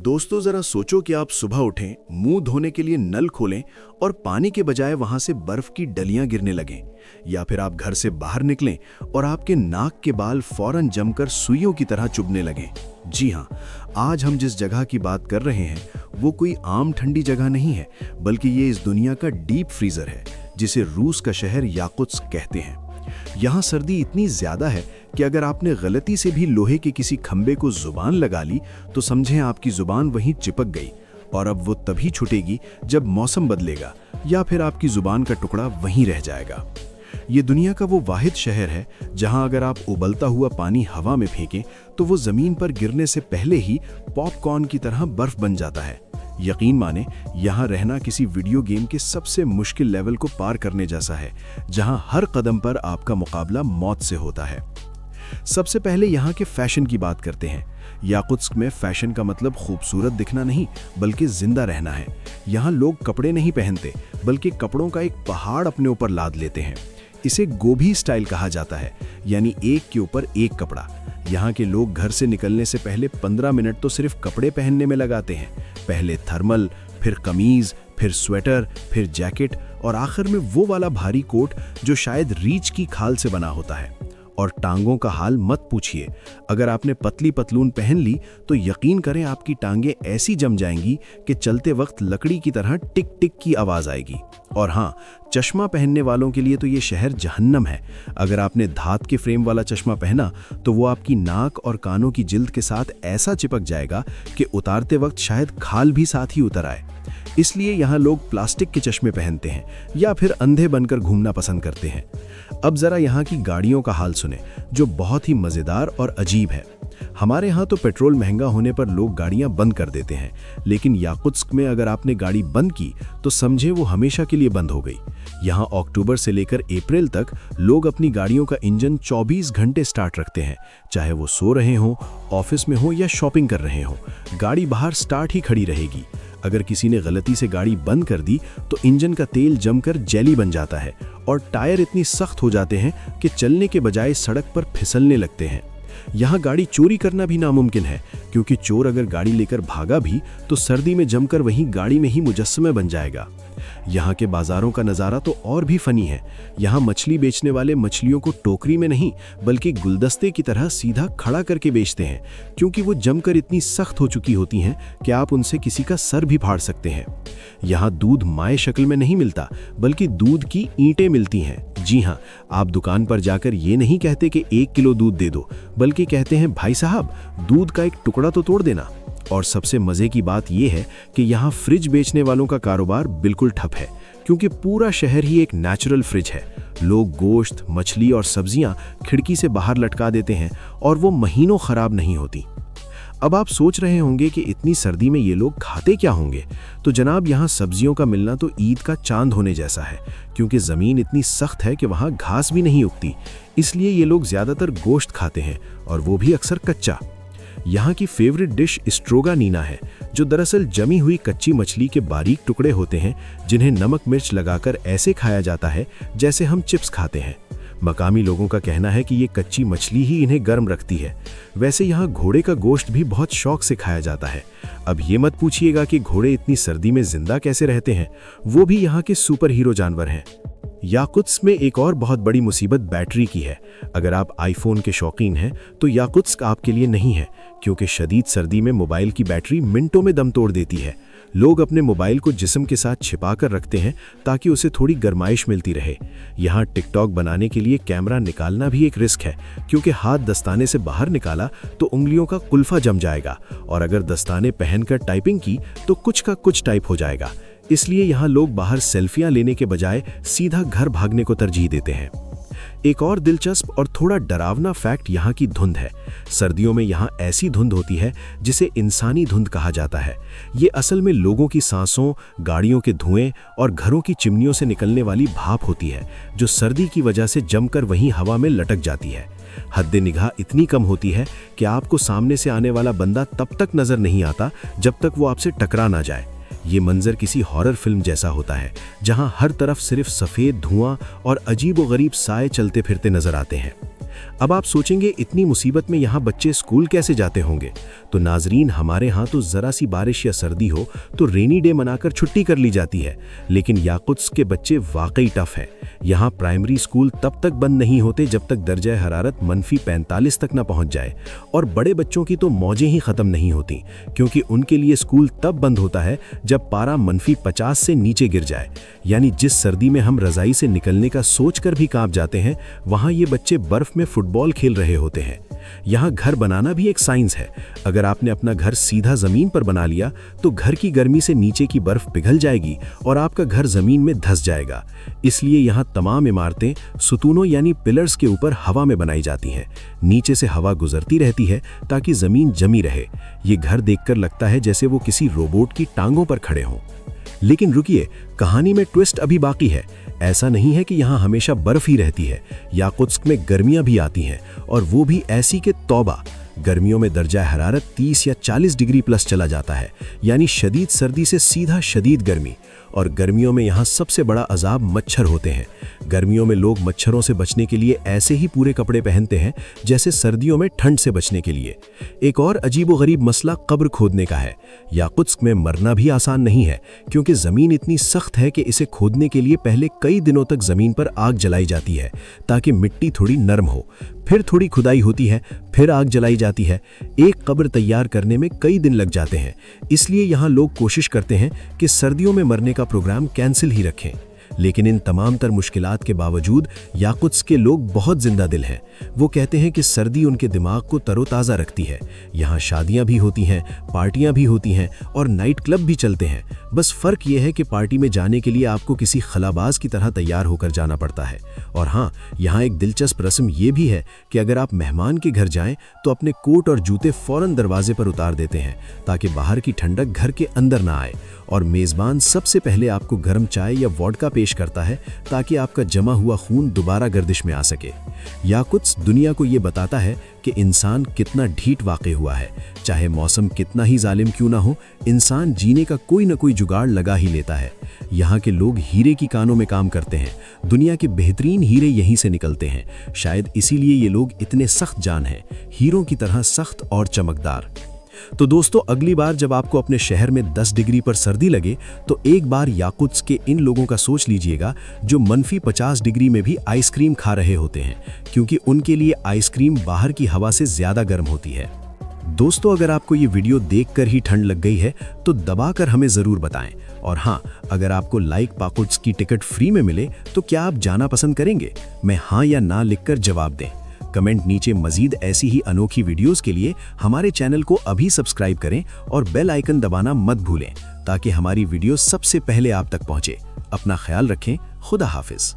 दोस्तों जरा सोचो कि आप सुबह उठें, मुंह धोने के लिए नल खोलें और पानी के बजाय वहां से बर्फ की डलियां गिरने लगें, या फिर आप घर से बाहर निकलें और आपके नाक के बाल फौरन जमकर सुइयों की तरह चुभने लगें। जी हाँ, आज हम जिस जगह की बात कर रहे हैं वो कोई आम ठंडी जगह नहीं है, बल्कि ये इस दुनिया का डीप फ्रीजर है, जिसे रूस का शहर याकुत्स्क कहते हैं। यहाँ सर्दी इतनी ज्यादा है कि अगर आपने गलती से भी लोहे के किसी खंबे को जुबान लगा ली तो समझें आपकी जुबान वहीं चिपक गई, और अब वो तभी छूटेगी जब मौसम बदलेगा या फिर आपकी जुबान का टुकड़ा वहीं रह जाएगा। ये दुनिया का वो वाहिद शहर है जहां अगर आप उबलता हुआ पानी हवा में फेंकें तो वो जमीन पर गिरने से पहले ही पॉपकॉर्न की तरह बर्फ बन जाता है। यकीन माने, यहाँ रहना किसी वीडियो गेम के सबसे मुश्किल लेवल को पार करने जैसा है, जहां हर कदम पर आपका मुकाबला मौत से होता है। सबसे पहले यहाँ के फैशन की बात करते हैं। याकुत्स्क में फैशन का मतलब खूबसूरत दिखना नहीं, बल्कि जिंदा रहना है। यहाँ लोग कपड़े नहीं पहनते, बल्कि कपड़ों का एक पहाड़ अपने ऊपर लाद लेते हैं। इसे गोभी स्टाइल कहा जाता है, यानी एक के ऊपर एक कपड़ा। यहाँ के लोग घर से निकलने से पहले 15 मिनट तो सिर्फ कपड़े पहनने में लगाते हैं। पहले थर्मल, फिर कमीज, फिर स्वेटर, फिर जैकेट और आखिर में वो वाला भारी कोट जो शायद रीछ की खाल से बना होता है। और टांगों का हाल मत पूछिए। अगर आपने पतली पतलून पहन ली तो यकीन करें आपकी टांगें ऐसी जम जाएंगी कि चलते वक्त लकड़ी की तरह टिक टिक की आवाज आएगी। और हाँ, चश्मा पहनने वालों के लिए तो ये शहर जहन्नम है। अगर आपने धात के फ्रेम वाला चश्मा पहना तो वो आपकी नाक और कानों की जिल्द के साथ ऐसा चिपक जाएगा कि उतारते वक्त शायद खाल भी साथ ही उतर आए। इसलिए यहाँ लोग प्लास्टिक के चश्मे पहनते हैं या फिर अंधे बनकर घूमना पसंद करते हैं। अब जरा यहाँ की गाड़ियों का हाल सुने, जो बहुत ही मजेदार और अजीब है। हमारे यहाँ तो पेट्रोल महंगा होने पर लोग गाड़ियाँ बंद कर देते हैं, लेकिन याकुत्स्क में अगर आपने गाड़ी बंद की तो समझे वो हमेशा के लिए बंद हो गई। यहाँ अक्टूबर से लेकर अप्रैल तक लोग अपनी गाड़ियों का इंजन 24 घंटे स्टार्ट रखते हैं, चाहे वो सो रहे हों, ऑफिस में हो या शॉपिंग कर रहे हों। गाड़ी बाहर स्टार्ट ही खड़ी रहेगी। अगर किसी ने गलती से गाड़ी बंद कर दी तो इंजन का तेल जमकर जेली बन जाता है और टायर इतनी सख्त हो जाते हैं कि चलने के बजाय सड़क पर फिसलने लगते हैं। यहाँ गाड़ी चोरी करना भी नामुमकिन है, क्योंकि चोर अगर गाड़ी लेकर भागा भी तो सर्दी में जमकर वहीं गाड़ी में ही मुजस्समे बन जाएगा। यहाँ के बाजारों का नज़ारा तो और भी फनी है। यहाँ मछली बेचने वाले मछलियों को टोकरी में नहीं बल्कि गुलदस्ते की तरह सीधा खड़ा करके बेचते हैं, क्योंकि वो जमकर इतनी सख्त हो चुकी होती हैं कि आप उनसे किसी का सर भी फाड़ सकते हैं। यहाँ दूध माए शक्ल में नहीं मिलता, बल्कि दूध की ईंटें मिलती हैं। जी हाँ, आप दुकान पर जाकर ये नहीं कहते कि 1 किलो दूध दे दो, बल्कि कहते हैं भाई साहब दूध का एक टुकड़ा तो तोड़ देना। और सबसे मजे की बात यह है कि यहाँ फ्रिज बेचने वालों का कारोबार बिल्कुल ठप है, क्योंकि पूरा शहर ही एक नेचुरल फ्रिज है। लोग गोश्त, मछली और सब्जियां खिड़की से बाहर लटका देते हैं और वो महीनों खराब नहीं होती। अब आप सोच रहे होंगे कि इतनी सर्दी में ये लोग खाते क्या होंगे। तो जनाब, यहाँ सब्जियों का मिलना तो ईद का चांद होने जैसा है, क्योंकि ज़मीन इतनी सख्त है कि वहाँ घास भी नहीं उगती। इसलिए ये लोग ज़्यादातर गोश्त खाते हैं, और वो भी अक्सर कच्चा। यहाँ की फेवरेट डिश स्ट्रोगानीना है, जो दरअसल जमी हुई कच्ची मछली के बारीक टुकड़े होते हैं, जिन्हें नमक मिर्च लगाकर ऐसे खाया जाता है जैसे हम चिप्स खाते हैं। मकामी लोगों का कहना है कि ये कच्ची मछली ही इन्हें गर्म रखती है। वैसे यहाँ घोड़े का गोश्त भी बहुत शौक से खाया जाता है। अब ये मत पूछिएगा कि घोड़े इतनी सर्दी में जिंदा कैसे रहते हैं, वो भी यहाँ के सुपर हीरो जानवर हैं। याकुत्स्क में एक और बहुत बड़ी मुसीबत बैटरी की है। अगर आप आईफोन के शौकीन हैं तो याकुत्स्क आपके लिए नहीं है, क्योंकि शदीद सर्दी में मोबाइल की बैटरी मिनटों में दम तोड़ देती है। लोग अपने मोबाइल को जिस्म के साथ छिपा कर रखते हैं ताकि उसे थोड़ी गर्माइश मिलती रहे। यहाँ टिकटॉक बनाने के लिए कैमरा निकालना भी एक रिस्क है, क्योंकि हाथ दस्ताने से बाहर निकाला तो उंगलियों का कुल्फा जम जाएगा, और अगर दस्ताने पहनकर टाइपिंग की तो कुछ का कुछ टाइप हो जाएगा। इसलिए यहाँ लोग बाहर सेल्फियां लेने के बजाय सीधा घर भागने को तरजीह देते हैं। एक और दिलचस्प और थोड़ा डरावना फैक्ट यहाँ की धुंध है। सर्दियों में यहाँ ऐसी धुंध होती है जिसे इंसानी धुंध कहा जाता है। ये असल में लोगों की सांसों, गाड़ियों के धुएं और घरों की चिमनियों से निकलने वाली भाप होती है, जो सर्दी की वजह से जमकर वहीं हवा में लटक जाती है। हद्दे निगाह इतनी कम होती है कि आपको सामने से आने वाला बंदा तब तक नजर नहीं आता जब तक वो आपसे टकरा ना जाए। ये मंजर किसी हॉरर फिल्म जैसा होता है, जहां हर तरफ सिर्फ सफ़ेद धुआं और अजीब व गरीब साए चलते फिरते नजर आते हैं। अब आप सोचेंगे इतनी मुसीबत में यहाँ बच्चे स्कूल कैसे जाते होंगे। तो नाजरीन, हमारे यहाँ तो ज़रा सी बारिश या सर्दी हो तो रेनी डे मनाकर छुट्टी कर ली जाती है, लेकिन याकुत्स्क के बच्चे वाकई टफ हैं। यहाँ प्राइमरी स्कूल तब तक बंद नहीं होते जब तक दर्जा हरारत -45 तक ना पहुँच जाए, और बड़े बच्चों की तो मौजें ही ख़त्म नहीं होती, क्योंकि उनके लिए स्कूल तब बंद होता है जब पारा -50 से नीचे गिर जाए। यानी जिस सर्दी में हम रज़ाई से निकलने का सोचकर भी कांप जाते हैं, वहाँ ये बच्चे बर्फ़ में फुटबॉल खेल रहे होते हैं। यहाँ घर बनाना भी एक साइंस है। अगर आपने अपना घर सीधा ज़मीन पर बना लिया तो घर की गर्मी से नीचे की बर्फ़ पिघल जाएगी और आपका घर ज़मीन में धंस जाएगा। इसलिए यहाँ तमाम इमारतें सुतूनों यानी पिलर्स के ऊपर हवा में बनाई जाती हैं। नीचे से हवा गुजरती रहती है ताकि ज़मीन जमी रहे। ये घर देखकर लगता है जैसे वो किसी रोबोट की टांगों पर खड़े हों। लेकिन रुकिए, कहानी में ट्विस्ट अभी बाकी है। ऐसा नहीं है कि यहाँ हमेशा बर्फ ही रहती है। याकुत्स्क में गर्मियाँ भी आती हैं, और वो भी ऐसी कि तौबा। गर्मियों में दर्जा हरारत 30 या 40 डिग्री प्लस चला जाता है, यानी शदीद सर्दी से सीधा शदीद गर्मी। और गर्मियों में यहाँ सबसे बड़ा अजाब मच्छर होते हैं। गर्मियों में लोग मच्छरों से बचने के लिए ऐसे ही पूरे कपड़े पहनते हैं जैसे सर्दियों में ठंड से बचने के लिए। एक और अजीबोगरीब मसला कब्र खोदने का है। याकुत्स्क में मरना भी आसान नहीं है, क्योंकि ज़मीन इतनी सख्त है कि इसे खोदने के लिए पहले कई दिनों तक ज़मीन पर आग जलाई जाती है ताकि मिट्टी थोड़ी नरम हो। फिर थोड़ी खुदाई होती है, फिर आग जलाई जाती है। एक कब्र तैयार करने में कई दिन लग जाते हैं। इसलिए यहाँ लोग कोशिश करते हैं कि सर्दियों में मरने का प्रोग्राम कैंसिल ही रखें। लेकिन इन तमाम तर मुश्किलात के बावजूद याकुत्स्क के लोग बहुत जिंदा दिल हैं। वो कहते हैं कि सर्दी उनके दिमाग को तरोताज़ा रखती है। यहाँ शादियाँ भी होती हैं, पार्टियाँ भी होती हैं और नाइट क्लब भी चलते हैं। बस फ़र्क ये है कि पार्टी में जाने के लिए आपको किसी खलाबाज की तरह तैयार होकर जाना पड़ता है। और हाँ, यहाँ एक दिलचस्प रस्म ये भी है कि अगर आप मेहमान के घर जाएं तो अपने कोट और जूते फ़ौरन दरवाजे पर उतार देते हैं ताकि बाहर की ठंडक घर के अंदर ना आए। और मेज़बान सबसे पहले आपको गर्म चाय या वोडका पेश करता है ताकि आपका जमा हुआ खून दोबारा गर्दिश में आ सके। याकुत्स्क दुनिया को ये बताता है कि इंसान कितना ढीठ वाक़ई हुआ है। चाहे मौसम कितना ही जालिम क्यों ना हो, इंसान जीने का कोई न कोई जुगाड़ लगा ही लेता है। यहाँ के लोग हीरे की कानों में काम करते हैं। दुनिया के बेहतरीन हीरे यहीं से निकलते हैं। शायद इसीलिए ये लोग इतने सख्त जान हैं, हीरों की तरह सख्त और चमकदार। तो दोस्तों, अगली बार जब आपको अपने शहर में 10 डिग्री पर सर्दी लगे तो एक बार याकुत्स्क के इन लोगों का सोच लीजिएगा जो -50 डिग्री में भी आइसक्रीम खा रहे होते हैं, क्योंकि उनके लिए आइसक्रीम बाहर की हवा से ज़्यादा गर्म होती है। दोस्तों, अगर आपको ये वीडियो देखकर ही ठंड लग गई है तो दबाकर हमें ज़रूर बताएं। और हाँ, अगर आपको लाइक याकुत्स्क की टिकट फ्री में मिले तो क्या आप जाना पसंद करेंगे? मैं हाँ या ना लिखकर जवाब दें। कमेंट नीचे मजीद ऐसी ही अनोखी वीडियोस के लिए हमारे चैनल को अभी सब्सक्राइब करें और बेल आइकन दबाना मत भूलें ताकि हमारी वीडियो सबसे पहले आप तक पहुंचे। अपना ख्याल रखें। खुदा हाफिज।